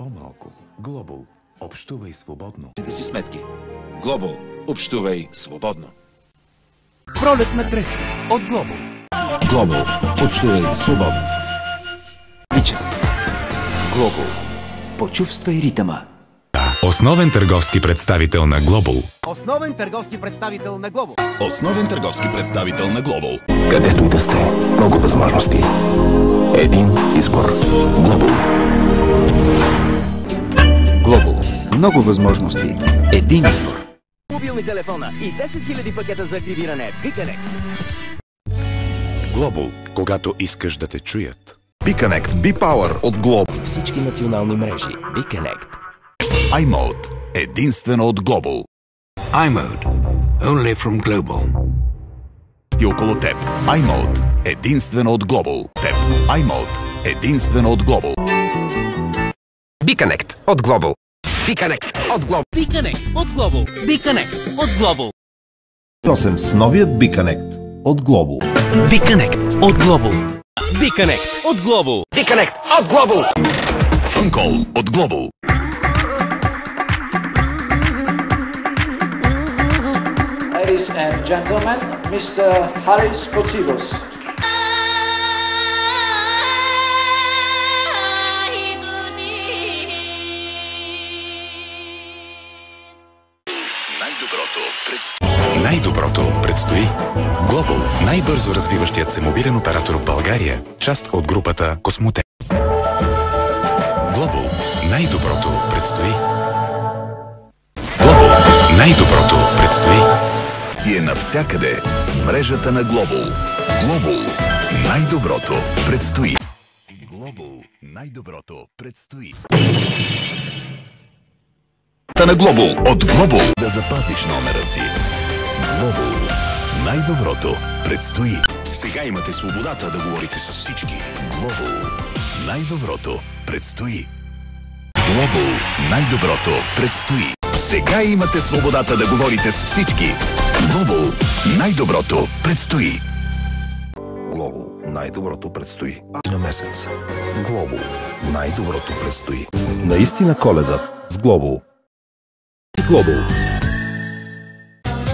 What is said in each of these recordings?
по-малко. Global. Общувай свободно. Ти си сметки. Global. Общувай свободно. Пролетна треска от Global. Global. Общувай свободно. Пича. Global. Почувствай ритъма. Основен търговски представител на Global. Основен търговски представител на Global. Основен търговски представител на Global. Където и да сте, много възможности. Един избор. Global. Global. Много възможности. Един избор. Мобилни телефона и 10 000 пакета за активиране. BeConnect. Global. Когато искаш да те чуят. BeConnect B-Power от Global. Всички национални мрежи. BeConnect. iMode. Единствено от Global. iMode. Only from Global. Ти около теб. iMode. Единствено от Global. Теб. iMode. Единствено от Global. BeConnect от Global. BeConnect от Global. BeConnect от Global. BeConnect от Global. 8 с новият BeConnect от Global. BeConnect от Global. BeConnect от Global. BeConnect от Global. Uncall от Global. Ladies and gentlemen, Mr. Haris Potsilos. Най-доброто предстои. Global. Най-бързо развиващият се мобилен оператор в България. Част от групата Космоте. Global. Най-доброто предстои. Global. Най-доброто предстои. И е навсякъде с мрежата на Global. Global. Най-доброто предстои. Global. Най-доброто предстои. На Global. От Global. Да запазиш номера си. Global. Най-доброто предстои. Сега имате свободата да говорите с всички. Global. Най-доброто предстои. Global. Най-доброто предстои. Сега имате свободата да говорите с всички. Global. Най-доброто предстои. Global. Най-доброто предстои. На месец. Global. Най-доброто предстои. Наистина Коледа с Global. Global.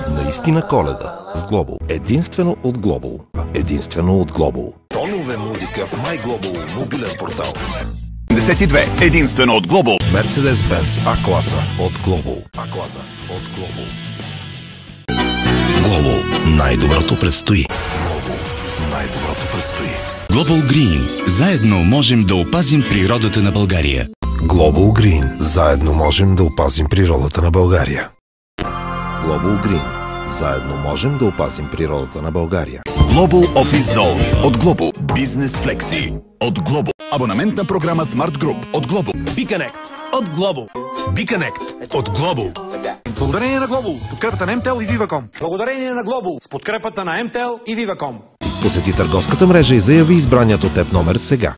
Наистина Коледа с Global. Единствено от Global. Единствено от Global. Тонове музика в MyGlobal мобилен портал. 52. Единствено от Global. Mercedes-Benz А-класа от Global. А-класа от Global. Global. Най-доброто предстои. Global. Най-доброто предстои. Global Green. Заедно можем да опазим природата на България. Global Green. Заедно можем да опазим природата на България. Global Green. Заедно можем да опазим природата на България. Global Office Zone от Global. Business Flexi от Global. Абонаментна програма Smart Group от Global. BeConnect от Global. BeConnect от Global. Благодарение на Global с подкрепата на MTEL и Viva.com. Благодарение на Global с подкрепата на MTEL и Viva.com. Посети търговската мрежа и заяви избраният от теб номер сега.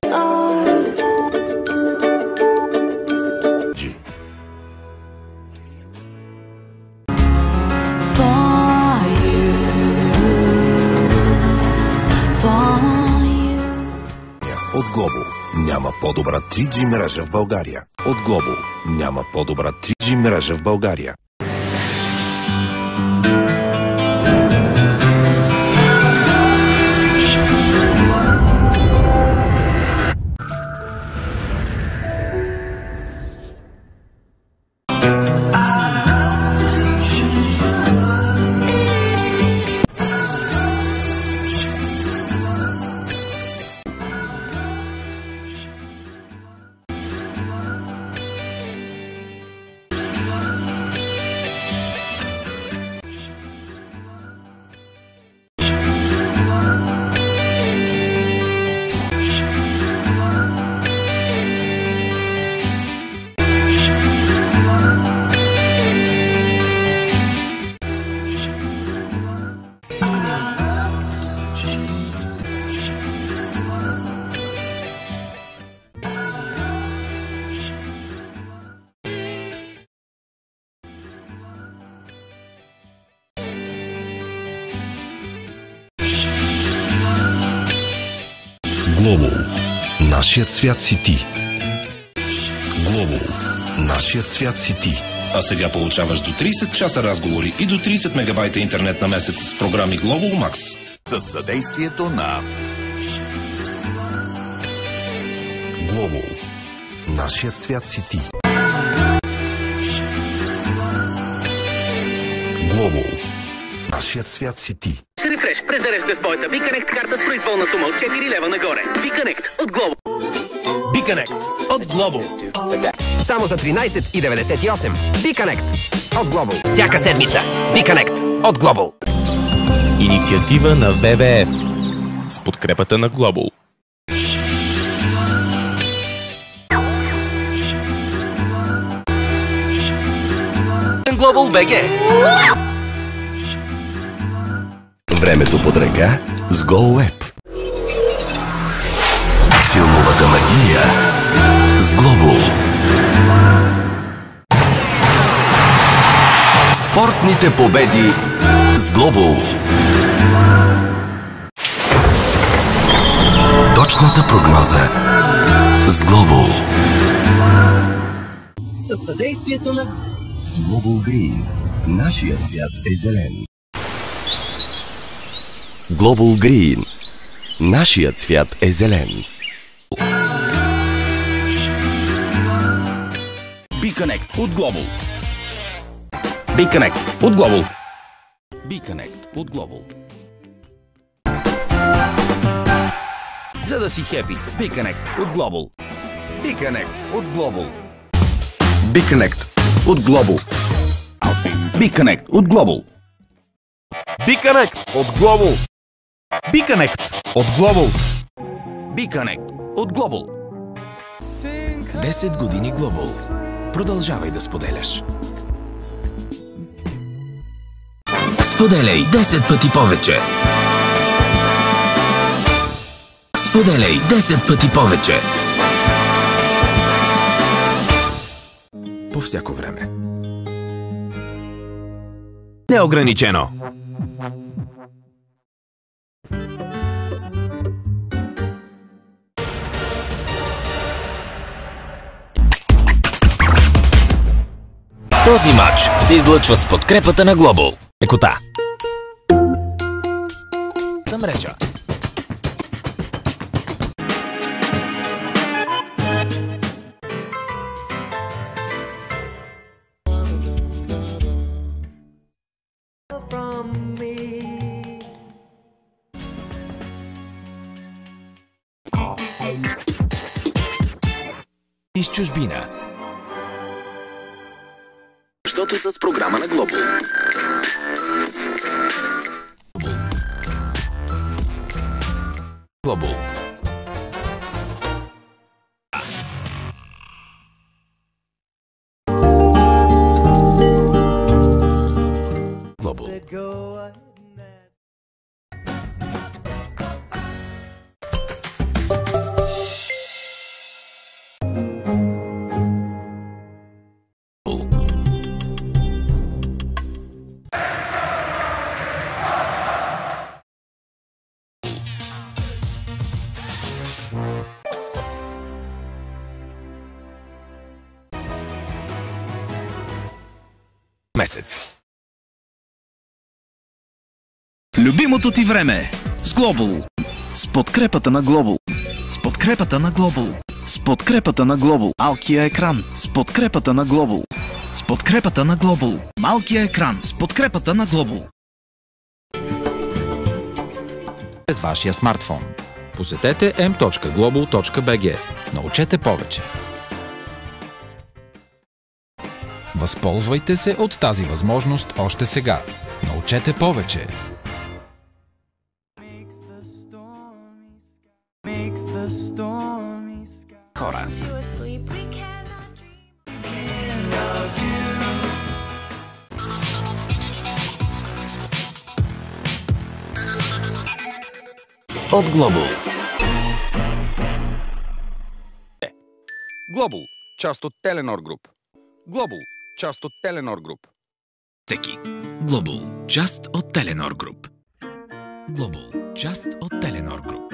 От Global няма по-добра 3G мрежа в България. От Global няма по-добра 3G мрежа в България. Global. Нашият свят си ти. Global. Нашият свят си ти. А сега получаваш до 30 часа разговори и до 30 мегабайта интернет на месец с програми Global Max. Със съдействието на Global. Нашият свят си ти. Global. Нашият свят си ти. Рефреш, презарежда своята BiConnect карта с произволна сума от 4 лева нагоре. BiConnect от Global. BiConnect от Global. Само за 13,98. BiConnect от Global. Всяка седмица. BiConnect от Global. Инициатива на ВВФ с подкрепата на Global. Global BG. Времето под ръка с GoWeb. Филмовата магия с Global. Спортните победи с Global. Точната прогноза с Global. Със съдействието на Global Green. Нашия свят е зелен. Global Green. Нашият свят е зелен. BiConnect от Global. BiConnect от Global. BiConnect от Global. За да си хепи, BiConnect от Global. BiConnect от Global. BiConnect от Global. BiConnect от Global. BiConnect от Global. BiConnect от Global. BiConnect от Global. 10 години Global. Продължавай да споделяш. Споделяй 10 пъти повече. Споделяй 10 пъти повече. По всяко време. Неограничено. Този матч се излъчва с подкрепата на Global. Екота. На мрежа. Из чужбина. Защото с програма на Global. Global. Global. Месец. Любимото ти време с Global. С подкрепата на Global. С подкрепата на Global. С подкрепата на Global. Малкия екран. С подкрепата на Global. С подкрепата на Global. Малкия екран. С подкрепата на Global. С вашия смартфон. Посетете m.global.bg. Научете повече. Възползвайте се от тази възможност още сега. Научете повече. Хора. От Global. Global, част от Теленор Груп. Global, част от Теленор Груп. Всеки. Global, част от Теленор Груп. Global, част от Теленор Груп.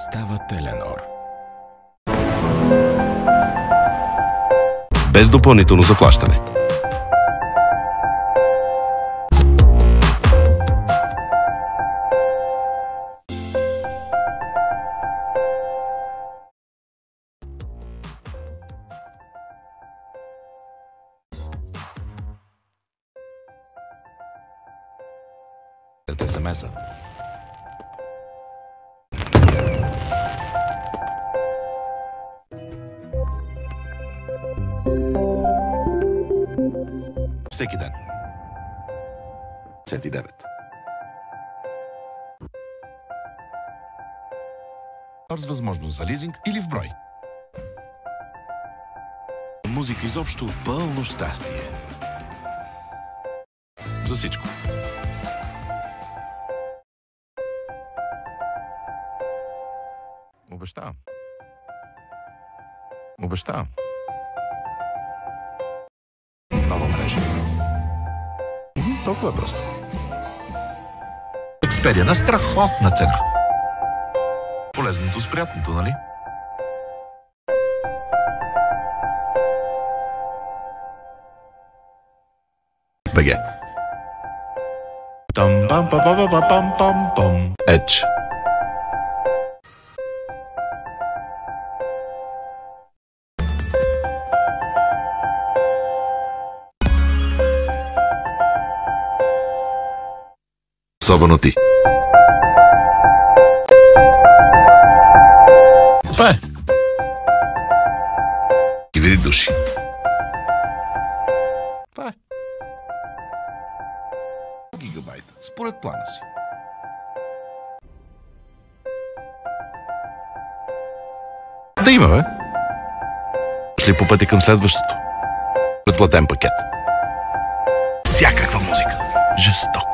става Теленор. Без допълнително заплащане. СМС-а. Всеки ден. 59. С възможност за лизинг или в брой. Музика изобщо пълно щастие. За всичко. Обещавам. Обещавам. Нова мрежа. Толкова просто. Експедия на страхотна цена. Полезното с приятното, нали? БГ. Там-пам-па-па-па-пам-пам-пам. Едж. Особено ти. Това е. Хиляди души. Това е. Гигабайта, според плана си. Да има, бе. Шли по пъти към следващото. Предплатен пакет. Всякаква музика. Жестоко.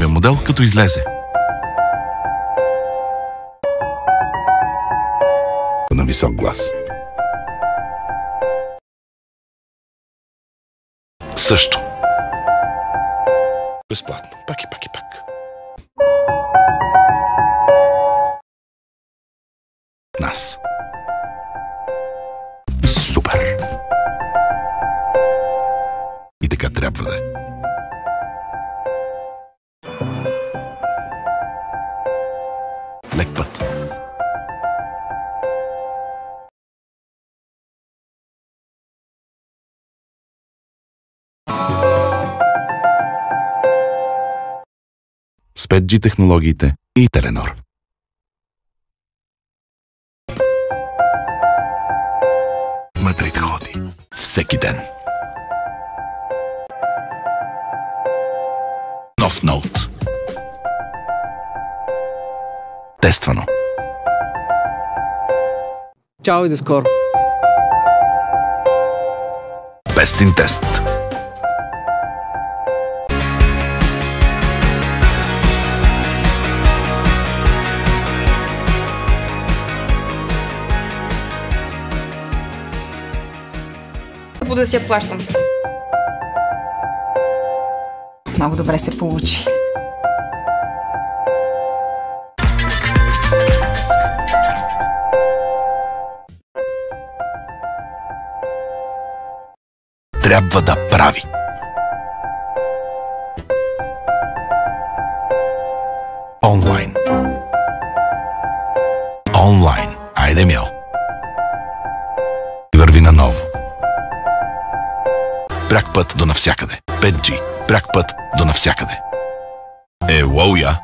Модел като излезе. На висок глас. Също. Безплатно. Пак и пак и пак. Нас. Супер. И така трябва да е. Лек път. С 5G технологиите и Теленор. Мадрид ходи. Всеки ден. Нов ноут. Тествано. Чао и до скоро. Best in test. Да си я плащам. Много добре се получи. Трябва да прави. Онлайн. Онлайн. Айде мял. И върви наново. Пряк път до навсякъде. 5G. Пряк път до навсякъде. Уоу я!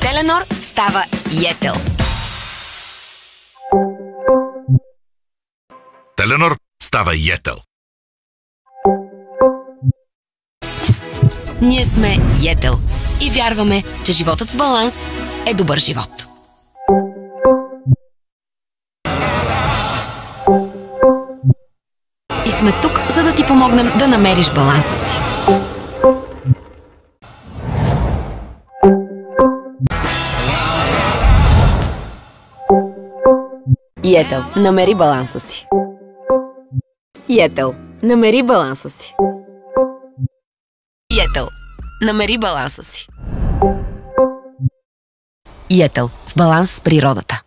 Теленор става Йетел. Теленор става Йетел. Ние сме Йетел и вярваме, че животът в баланс е добър живот. И сме тук, за да ти помогнем да намериш баланса си. Йетел, намери баланса си. Йетел, намери баланса си. Йетел, намери баланса си. Йетел, в баланс с природата.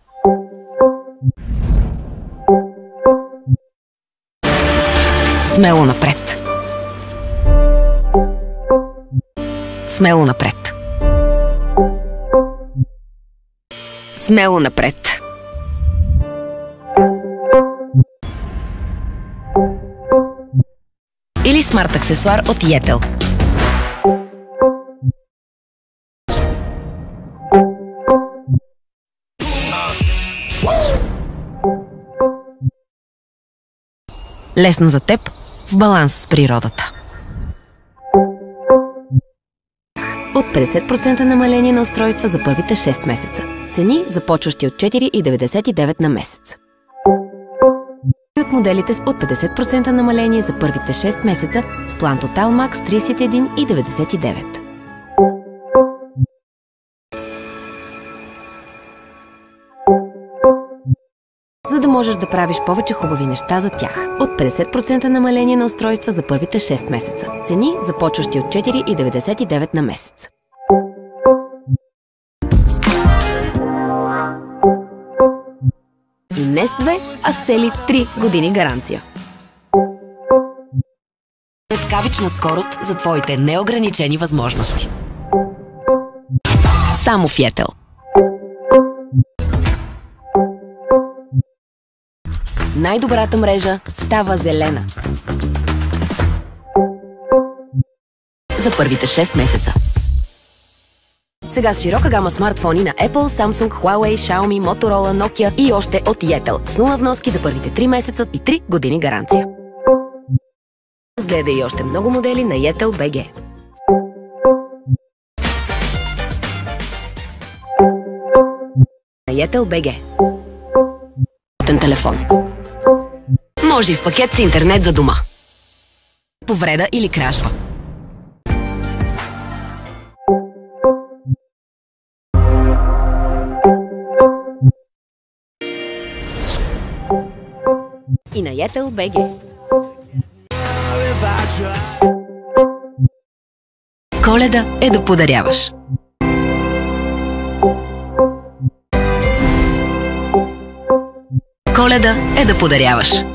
Смело напред. Смело напред. Смело напред. Или смарт аксесуар от Йетел. Лесно за теб, в баланс с природата. От 50% намаление на устройства за първите 6 месеца. Цени, започващи от 4,99 на месец. И от моделите с от 50% намаление за първите 6 месеца с план Total Max 31,99. За да можеш да правиш повече хубави неща за тях. От 50% намаление на устройства за първите 6 месеца. Цени, започващи от 4,99 на месец. И не с 2, а с цели 3 години гаранция. Светкавична скорост за твоите неограничени възможности. Само в Йетел. Най-добрата мрежа става зелена. За първите 6 месеца. Сега с широка гама смартфони на Apple, Samsung, Huawei, Xiaomi, Motorola, Nokia и още от Йетел. С 0 вноски за първите 3 месеца и 3 години гаранция. Разгледай и още много модели на Йетел BG. На Йетел BG. Телефон. Може и в пакет с интернет за дома. Повреда или кражба. И на Йетел BG. Коледа е да подаряваш. Коледа е да подаряваш.